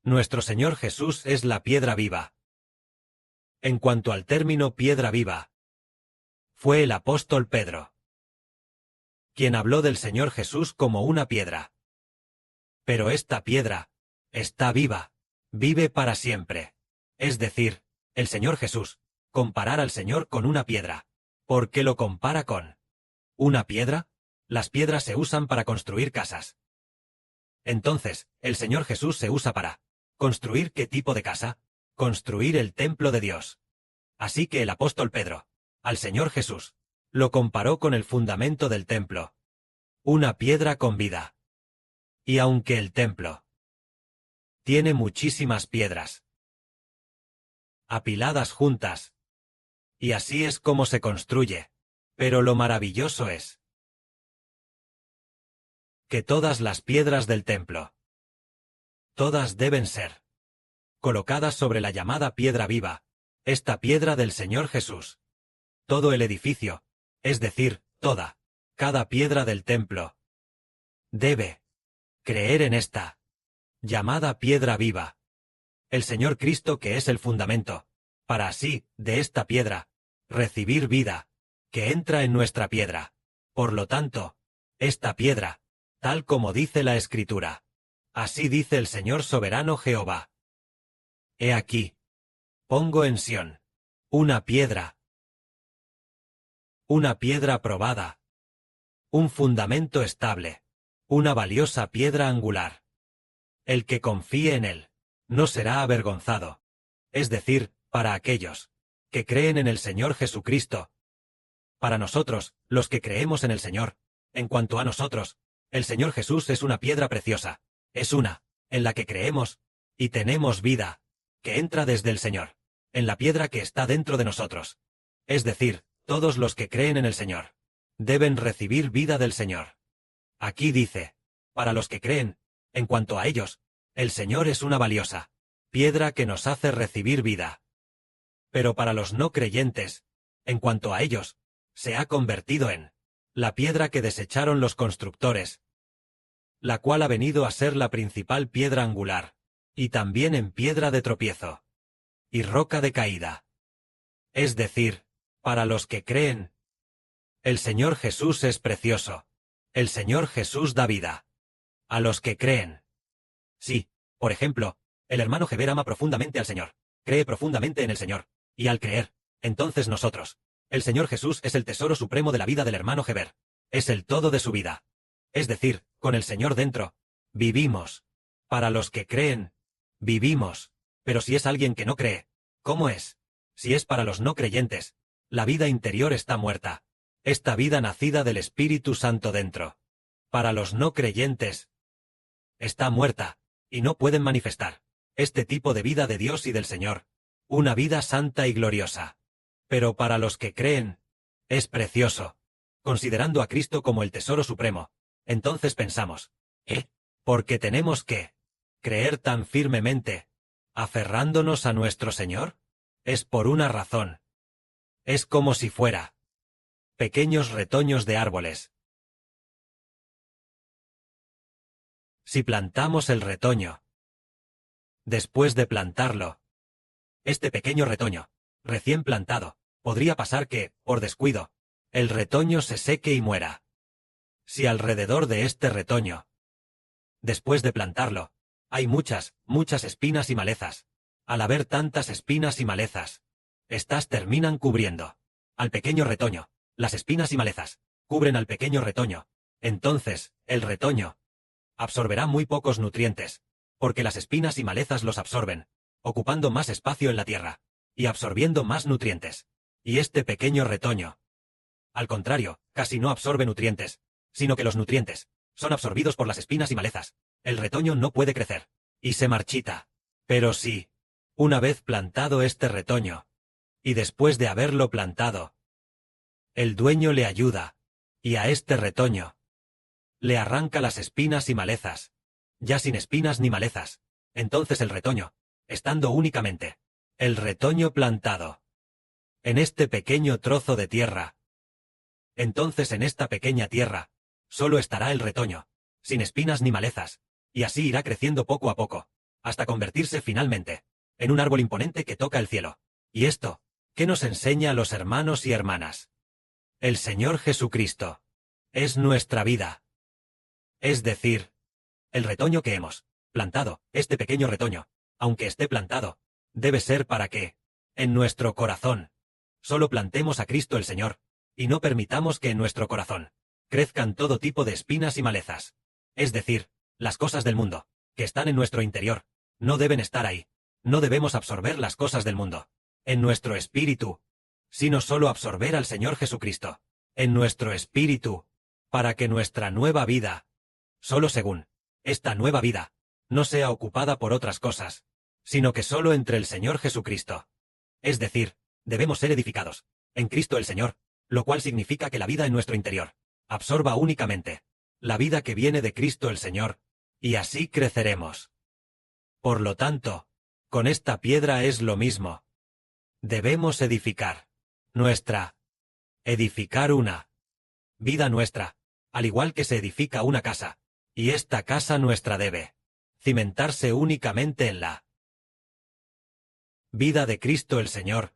Nuestro Señor Jesús es la piedra viva. En cuanto al término piedra viva, fue el apóstol Pedro quien habló del Señor Jesús como una piedra. Pero esta piedra está viva, vive para siempre. Es decir, el Señor Jesús, comparar al Señor con una piedra. ¿Por qué lo compara con una piedra? Las piedras se usan para construir casas. Entonces, el Señor Jesús se usa para ¿construir qué tipo de casa? Construir el templo de Dios. Así que el apóstol Pedro, al Señor Jesús, lo comparó con el fundamento del templo. Una piedra con vida. Y aunque el templo tiene muchísimas piedras apiladas juntas, y así es como se construye, pero lo maravilloso es que todas las piedras del templo, todas deben ser colocadas sobre la llamada piedra viva, esta piedra del Señor Jesús. Todo el edificio, es decir, cada piedra del templo, debe creer en esta llamada piedra viva, el Señor Cristo que es el fundamento, para así, de esta piedra, recibir vida, que entra en nuestra piedra. Por lo tanto, esta piedra, tal como dice la Escritura, así dice el Señor soberano Jehová. He aquí, pongo en Sión una piedra probada, un fundamento estable, una valiosa piedra angular. El que confíe en él no será avergonzado. Es decir, para aquellos que creen en el Señor Jesucristo. Para nosotros, los que creemos en el Señor, en cuanto a nosotros, el Señor Jesús es una piedra preciosa, es una, en la que creemos, y tenemos vida, que entra desde el Señor, en la piedra que está dentro de nosotros. Es decir, todos los que creen en el Señor, deben recibir vida del Señor. Aquí dice, para los que creen, en cuanto a ellos, el Señor es una valiosa piedra que nos hace recibir vida. Pero para los no creyentes, en cuanto a ellos, se ha convertido en la piedra que desecharon los constructores, la cual ha venido a ser la principal piedra angular, y también en piedra de tropiezo, y roca de caída. Es decir, para los que creen, el Señor Jesús es precioso, el Señor Jesús da vida. A los que creen. Sí, por ejemplo, el hermano Heber ama profundamente al Señor, cree profundamente en el Señor, y al creer, entonces nosotros, el Señor Jesús es el tesoro supremo de la vida del hermano Heber, es el todo de su vida. Es decir, con el Señor dentro, vivimos. Para los que creen, vivimos. Pero si es alguien que no cree, ¿cómo es? Si es para los no creyentes, la vida interior está muerta. Esta vida nacida del Espíritu Santo dentro. Para los no creyentes, está muerta, y no pueden manifestar este tipo de vida de Dios y del Señor, una vida santa y gloriosa. Pero para los que creen, es precioso. Considerando a Cristo como el tesoro supremo, entonces pensamos, ¿por qué tenemos que creer tan firmemente, aferrándonos a nuestro Señor? Es por una razón. Es como si fuera pequeños retoños de árboles. Si plantamos el retoño, después de plantarlo, este pequeño retoño, recién plantado, podría pasar que, por descuido, el retoño se seque y muera. Si alrededor de este retoño, después de plantarlo, hay muchas espinas y malezas, al haber tantas espinas y malezas, estas terminan cubriendo al pequeño retoño, las espinas y malezas, cubren al pequeño retoño, entonces, el retoño absorberá muy pocos nutrientes, porque las espinas y malezas los absorben, ocupando más espacio en la tierra, y absorbiendo más nutrientes. Y este pequeño retoño, al contrario, casi no absorbe nutrientes, sino que los nutrientes son absorbidos por las espinas y malezas. El retoño no puede crecer, y se marchita. Pero sí, una vez plantado este retoño, y después de haberlo plantado, el dueño le ayuda, y a este retoño le arranca las espinas y malezas, ya sin espinas ni malezas. Entonces el retoño, estando únicamente el retoño plantado en este pequeño trozo de tierra, entonces en esta pequeña tierra solo estará el retoño, sin espinas ni malezas, y así irá creciendo poco a poco, hasta convertirse finalmente en un árbol imponente que toca el cielo. ¿Y esto qué nos enseña a los hermanos y hermanas? El Señor Jesucristo es nuestra vida. Es decir, el retoño que hemos plantado, este pequeño retoño, aunque esté plantado, debe ser para que, en nuestro corazón, solo plantemos a Cristo el Señor, y no permitamos que en nuestro corazón crezcan todo tipo de espinas y malezas. Es decir, las cosas del mundo, que están en nuestro interior, no deben estar ahí. No debemos absorber las cosas del mundo en nuestro espíritu, sino solo absorber al Señor Jesucristo en nuestro espíritu, para que nuestra nueva vida, solo según esta nueva vida, no sea ocupada por otras cosas, sino que solo entre el Señor Jesucristo. Es decir, debemos ser edificados en Cristo el Señor, lo cual significa que la vida en nuestro interior absorba únicamente la vida que viene de Cristo el Señor, y así creceremos. Por lo tanto, con esta piedra es lo mismo. Debemos edificar edificar una vida nuestra, al igual que se edifica una casa, y esta casa nuestra debe cimentarse únicamente en la vida de Cristo el Señor,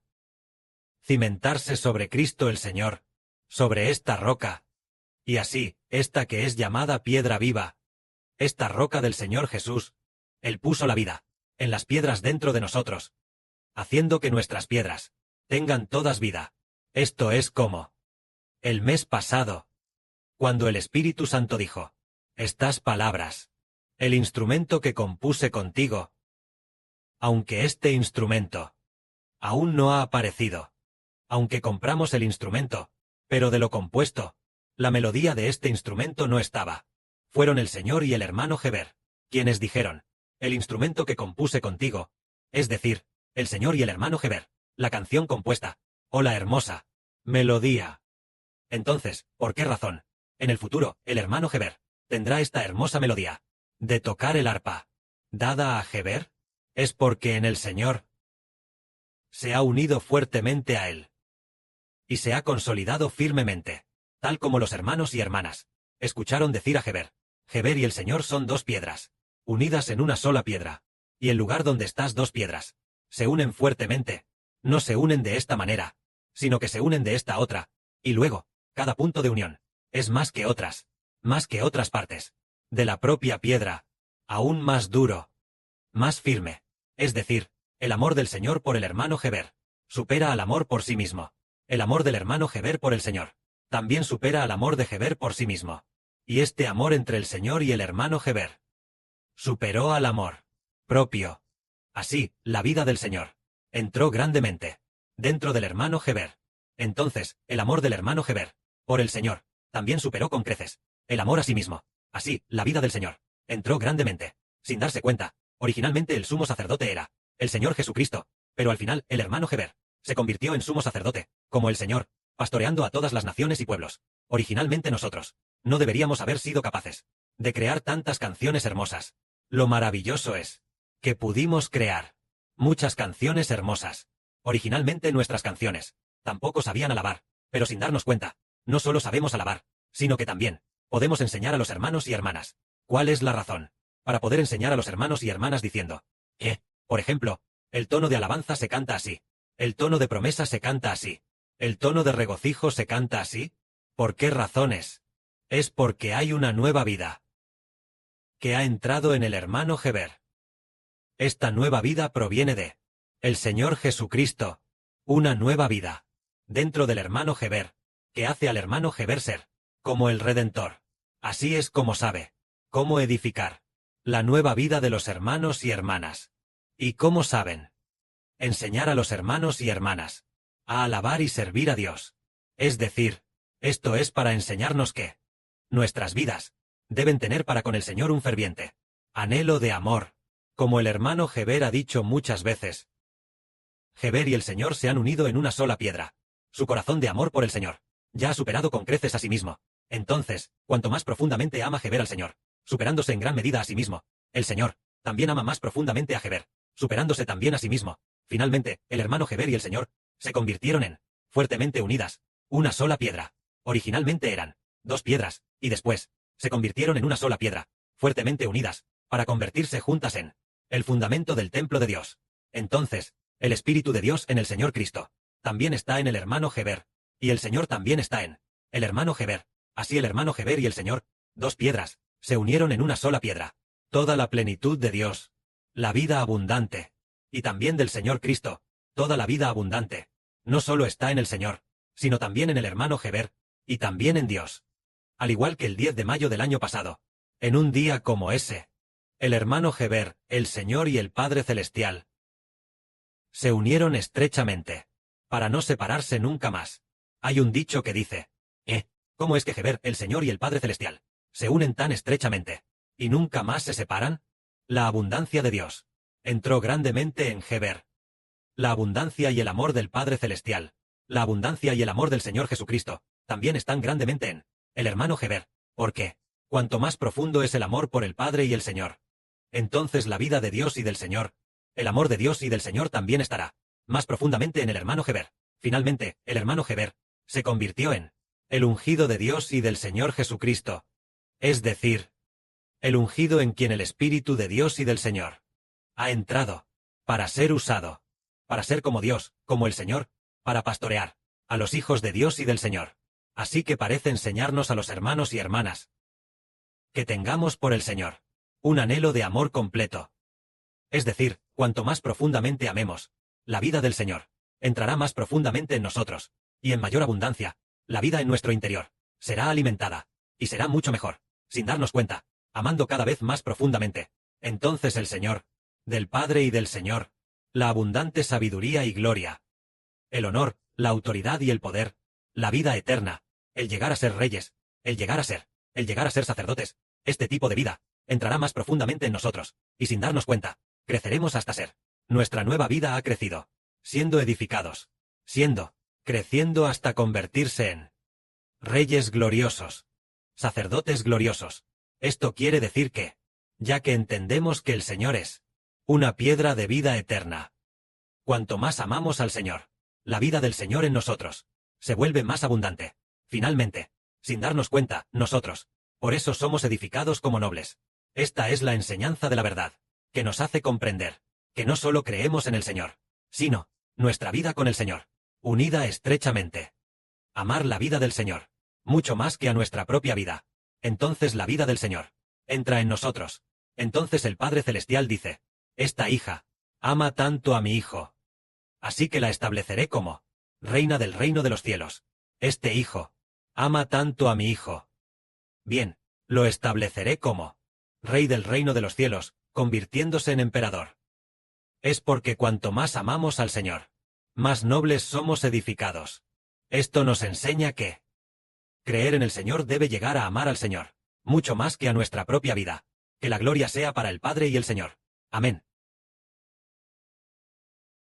cimentarse sobre Cristo el Señor, sobre esta roca, y así, esta que es llamada piedra viva, esta roca del Señor Jesús, Él puso la vida en las piedras dentro de nosotros, haciendo que nuestras piedras tengan todas vida. Esto es como el mes pasado, cuando el Espíritu Santo dijo, estas palabras, el instrumento que compuse contigo, aunque este instrumento aún no ha aparecido, aunque compramos el instrumento, pero de lo compuesto, la melodía de este instrumento no estaba. Fueron el Señor y el hermano Heber, quienes dijeron, el instrumento que compuse contigo, es decir, el Señor y el hermano Heber, la canción compuesta, o la hermosa melodía. Entonces, ¿por qué razón? En el futuro, el hermano Heber tendrá esta hermosa melodía de tocar el arpa, dada a Heber, es porque en el Señor se ha unido fuertemente a él y se ha consolidado firmemente, tal como los hermanos y hermanas escucharon decir a Heber, Heber y el Señor son dos piedras, unidas en una sola piedra, y el lugar donde estas dos piedras se unen fuertemente, no se unen de esta manera, sino que se unen de esta otra, y luego, cada punto de unión es más que otras partes de la propia piedra, aún más duro, más firme, es decir, el amor del Señor por el hermano Heber supera al amor por sí mismo. El amor del hermano Heber por el Señor también supera al amor de Heber por sí mismo. Y este amor entre el Señor y el hermano Heber superó al amor propio. Así, la vida del Señor entró grandemente dentro del hermano Heber. Entonces, el amor del hermano Heber por el Señor también superó con creces el amor a sí mismo. Así, la vida del Señor entró grandemente, sin darse cuenta. Originalmente el sumo sacerdote era el Señor Jesucristo, pero al final el hermano Heber se convirtió en sumo sacerdote, como el Señor, pastoreando a todas las naciones y pueblos. Originalmente nosotros no deberíamos haber sido capaces de crear tantas canciones hermosas. Lo maravilloso es que pudimos crear muchas canciones hermosas. Originalmente nuestras canciones tampoco sabían alabar, pero sin darnos cuenta, no solo sabemos alabar, sino que también podemos enseñar a los hermanos y hermanas. ¿Cuál es la razón para poder enseñar a los hermanos y hermanas diciendo que, por ejemplo, el tono de alabanza se canta así, el tono de promesa se canta así, el tono de regocijo se canta así? ¿Por qué razones? Es porque hay una nueva vida que ha entrado en el hermano Heber. Esta nueva vida proviene de el Señor Jesucristo, una nueva vida dentro del hermano Heber, que hace al hermano Heber ser como el Redentor. Así es como sabe cómo edificar la nueva vida de los hermanos y hermanas. ¿Y cómo saben enseñar a los hermanos y hermanas a alabar y servir a Dios? Es decir, esto es para enseñarnos que nuestras vidas deben tener para con el Señor un ferviente anhelo de amor, como el hermano Heber ha dicho muchas veces. Heber y el Señor se han unido en una sola piedra. Su corazón de amor por el Señor ya ha superado con creces a sí mismo. Entonces, cuanto más profundamente ama Heber al Señor, superándose en gran medida a sí mismo, el Señor también ama más profundamente a Heber, superándose también a sí mismo. Finalmente, el hermano Heber y el Señor se convirtieron en fuertemente unidas, una sola piedra. Originalmente eran dos piedras, y después se convirtieron en una sola piedra, fuertemente unidas, para convertirse juntas en el fundamento del templo de Dios. Entonces, el Espíritu de Dios en el Señor Cristo también está en el hermano Heber, y el Señor también está en el hermano Heber. Así el hermano Heber y el Señor, dos piedras, se unieron en una sola piedra. Toda la plenitud de Dios, la vida abundante, y también del Señor Cristo, toda la vida abundante, no solo está en el Señor, sino también en el hermano Heber, y también en Dios. Al igual que el 10 de mayo del año pasado, en un día como ese, el hermano Heber, el Señor y el Padre Celestial se unieron estrechamente, para no separarse nunca más. Hay un dicho que dice, ¿cómo es que Heber, el Señor y el Padre Celestial se unen tan estrechamente, y nunca más se separan? La abundancia de Dios entró grandemente en Heber. La abundancia y el amor del Padre Celestial, la abundancia y el amor del Señor Jesucristo, también están grandemente en el hermano Heber, porque, cuanto más profundo es el amor por el Padre y el Señor, entonces la vida de Dios y del Señor, el amor de Dios y del Señor también estará más profundamente en el hermano Heber. Finalmente, el hermano Heber se convirtió en el ungido de Dios y del Señor Jesucristo, es decir, el ungido en quien el Espíritu de Dios y del Señor ha entrado, para ser usado, para ser como Dios, como el Señor, para pastorear a los hijos de Dios y del Señor. Así que parece enseñarnos a los hermanos y hermanas que tengamos por el Señor un anhelo de amor completo. Es decir, cuanto más profundamente amemos la vida del Señor, entrará más profundamente en nosotros, y en mayor abundancia, la vida en nuestro interior será alimentada, y será mucho mejor, sin darnos cuenta, amando cada vez más profundamente. Entonces el Señor, del Padre y del Señor, la abundante sabiduría y gloria, el honor, la autoridad y el poder, la vida eterna, el llegar a ser reyes, el llegar a ser sacerdotes, este tipo de vida, entrará más profundamente en nosotros, y sin darnos cuenta, creceremos hasta ser. Nuestra nueva vida ha crecido, siendo edificados, creciendo hasta convertirse en reyes gloriosos, sacerdotes gloriosos. Esto quiere decir que, ya que entendemos que el Señor es una piedra de vida eterna, cuanto más amamos al Señor, la vida del Señor en nosotros se vuelve más abundante. Finalmente, sin darnos cuenta, nosotros, por eso somos edificados como nobles. Esta es la enseñanza de la verdad, que nos hace comprender que no solo creemos en el Señor, sino nuestra vida con el Señor, unida estrechamente. Amar la vida del Señor, mucho más que a nuestra propia vida. Entonces la vida del Señor entra en nosotros. Entonces el Padre Celestial dice, esta hija ama tanto a mi Hijo, así que la estableceré como reina del reino de los cielos. Este Hijo ama tanto a mi Hijo. Bien, lo estableceré como rey del reino de los cielos, convirtiéndose en emperador. Es porque cuanto más amamos al Señor, más nobles somos edificados. Esto nos enseña que creer en el Señor debe llegar a amar al Señor, mucho más que a nuestra propia vida. Que la gloria sea para el Padre y el Señor. Amén.